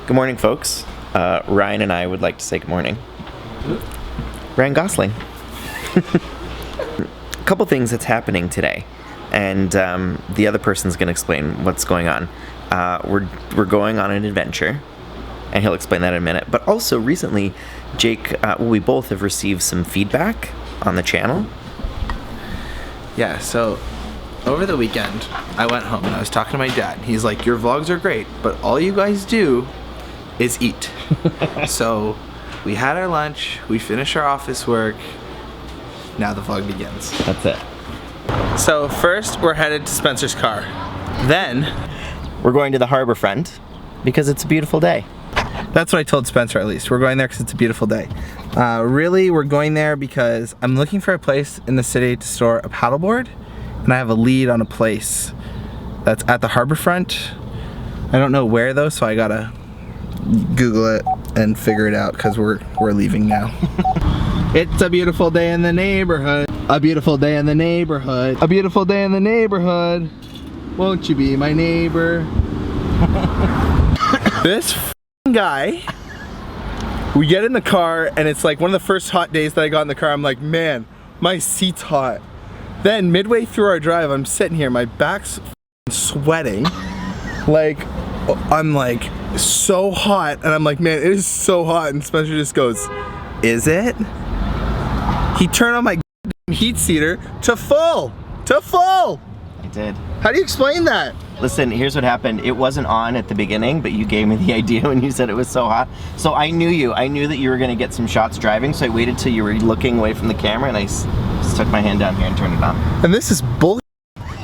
Good morning, folks. Ryan and I would like to say good morning. Ryan Gosling. A couple things that's happening today, and the other person's going to explain what's going on. We're going on an adventure, and he'll explain that in a minute. But also, recently, Jake, we both have received some feedback on the channel. Yeah, so over the weekend, I went home and I was talking to my dad. He's like, your vlogs are great, but all you guys do is eat. So we had our lunch, we finished our office work, now the vlog begins. That's it. So first, we're headed to Spencer's car. Then, we're going to the harbor front because it's a beautiful day. that's what I told Spencer at least. We're going there because it's a beautiful day. Really, we're going there because I'm looking for a place in the city to store a paddleboard, and I have a lead on a place that's at the harbor front. I don't know where though, so I gotta Google it and figure it out because we're leaving now. It's a beautiful day in the neighborhood. A beautiful day in the neighborhood. A beautiful day in the neighborhood. Won't you be my neighbor? This guy, we get in the car and it's like one of the first hot days that I got in the car. I'm like, man, my seat's hot. Then midway through our drive, I'm sitting here, my back's sweating. Like, I'm like so hot, and I'm like, man, it is so hot. And Spencer just goes, is it? He turned on my heat seater to full. I did. How do you explain that? Listen, here's what happened. It wasn't on at the beginning, but you gave me the idea when you said it was so hot. So I knew you. I knew that you were going to get some shots driving, so I waited till you were looking away from the camera, and I stuck my hand down here and turned it on. And this is bull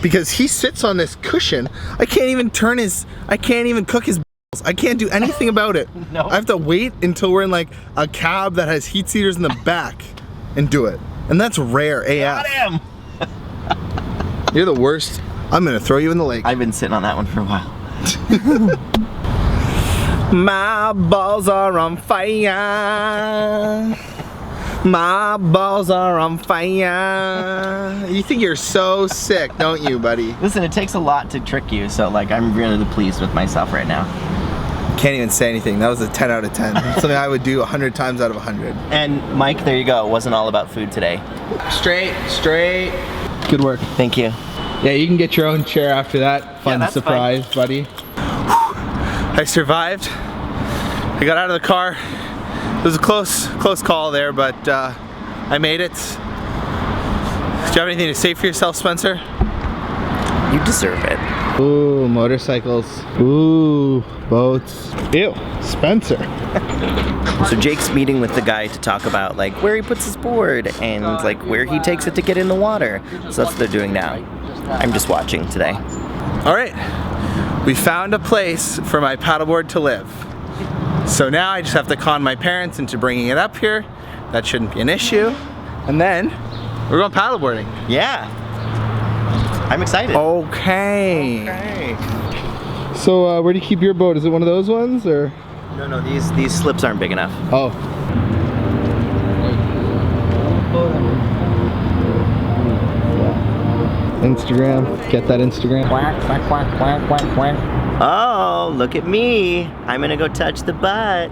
because he sits on this cushion. I can't even cook his balls. I can't do anything about it. No. I have to wait until we're in like a cab that has heat seaters in the back and do it. And that's rare AF. Got him! You're the worst. I'm gonna throw you in the lake. I've been sitting on that one for a while. My balls are on fire. My balls are on fire. You think you're so sick, don't you, buddy? Listen, it takes a lot to trick you, so like I'm really pleased with myself right now. Can't even say anything. That was a 10 out of 10. Something I would do 100 times out of 100. And Mike, there you go. It wasn't all about food today. Straight. Good work. Thank you. Yeah, you can get your own chair after that. Fun that's surprise, buddy. I survived. I got out of the car. It was a close call there, but I made it. Do you have anything to say for yourself, Spencer? You deserve it. Ooh, motorcycles. Ooh, boats. Ew, Spencer. So Jake's meeting with the guy to talk about like where he puts his board and like where he takes it to get in the water. So that's what they're doing now. I'm just watching today. All right, we found a place for my paddleboard to live. So now I just have to con my parents into bringing it up here. That shouldn't be an issue. And then we're going paddleboarding. Yeah. I'm excited. Okay. So where do you keep your boat? Is it one of those ones or? No, these slips aren't big enough. Oh. Instagram. Get that Instagram. Oh, look at me. I'm gonna go touch the butt.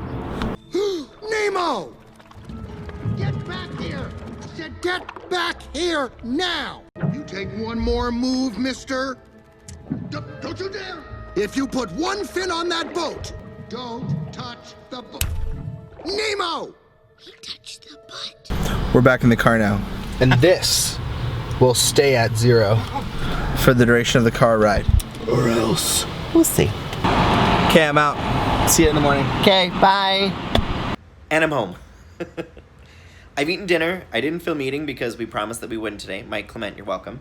Nemo! Get back here! I said get back here now! You take one more move, mister. Don't you dare! If you put one fin on that boat, don't touch the boat. Nemo! He touched the butt. We're back in the car now. And this will stay at 0 for the duration of the car ride. Or else. We'll see. Okay, I'm out. See you in the morning. Okay, bye. And I'm home. I've eaten dinner. I didn't film eating because we promised that we wouldn't today. Mike Clement, you're welcome.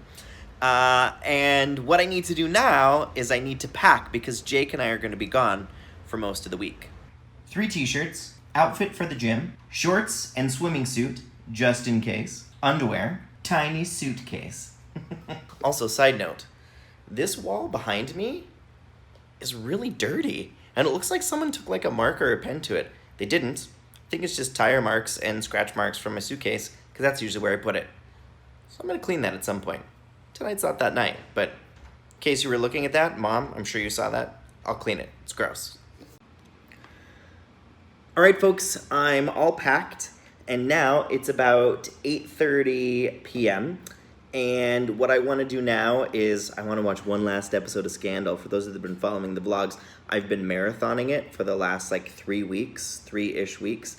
And what I need to do now is I need to pack because Jake and I are going to be gone for most of the week. 3 t-shirts, outfit for the gym, shorts and swimming suit, just in case, underwear, tiny suitcase. Also, side note, this wall behind me is really dirty, and it looks like someone took like a marker or a pen to it. They didn't. I think it's just tire marks and scratch marks from my suitcase, because that's usually where I put it. So I'm going to clean that at some point. Tonight's not that night, but in case you were looking at that, Mom, I'm sure you saw that. I'll clean it. It's gross. All right, folks, I'm all packed, and now it's about 8:30 p.m. And what I want to do now is I want to watch one last episode of Scandal. For those that have been following the vlogs, I've been marathoning it for the last like 3 weeks, 3-ish weeks,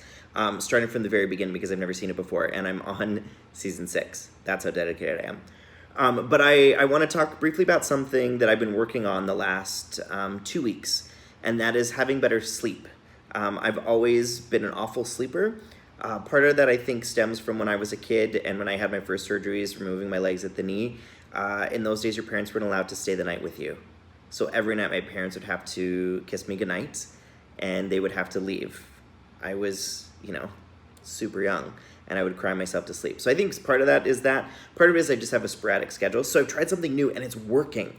starting from the very beginning because I've never seen it before, and I'm on season 6. That's how dedicated I am. But I want to talk briefly about something that I've been working on the last 2 weeks, and that is having better sleep. I've always been an awful sleeper. Part of that I think stems from when I was a kid and when I had my first surgeries, removing my legs at the knee. In those days, your parents weren't allowed to stay the night with you. So every night my parents would have to kiss me goodnight and they would have to leave. I was, super young and I would cry myself to sleep. So I think part of that is that. Part of it is I just have a sporadic schedule. So I've tried something new and it's working.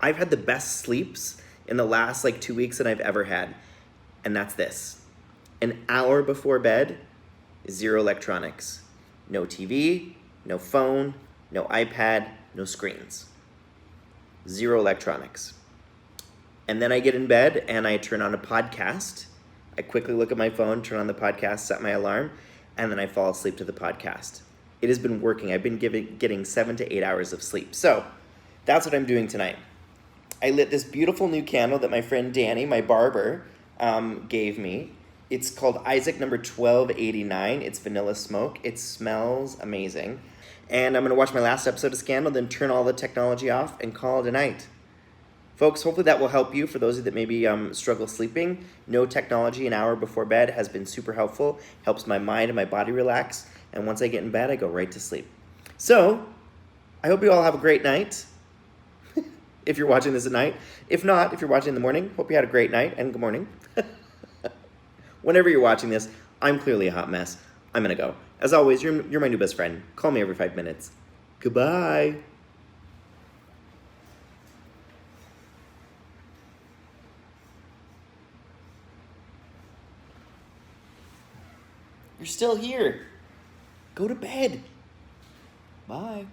I've had the best sleeps in the last 2 weeks that I've ever had. And that's this. An hour before bed, 0 electronics. No TV, no phone, no iPad, no screens. 0 electronics. And then I get in bed and I turn on a podcast. I quickly look at my phone, turn on the podcast, set my alarm, and then I fall asleep to the podcast. It has been working. I've been getting 7 to 8 hours of sleep. So that's what I'm doing tonight. I lit this beautiful new candle that my friend Danny, my barber, gave me. It's called Isaac number 1289. It's vanilla smoke. It smells amazing. And I'm going to watch my last episode of Scandal, then turn all the technology off and call it a night. Folks, hopefully that will help you. For those of you that maybe struggle sleeping, no technology an hour before bed has been super helpful. Helps my mind and my body relax. And once I get in bed, I go right to sleep. So, I hope you all have a great night. If you're watching this at night. If not, if you're watching in the morning, hope you had a great night and good morning. Whenever you're watching this, I'm clearly a hot mess. I'm gonna go. As always, you're my new best friend. Call me every 5 minutes. Goodbye. You're still here. Go to bed. Bye.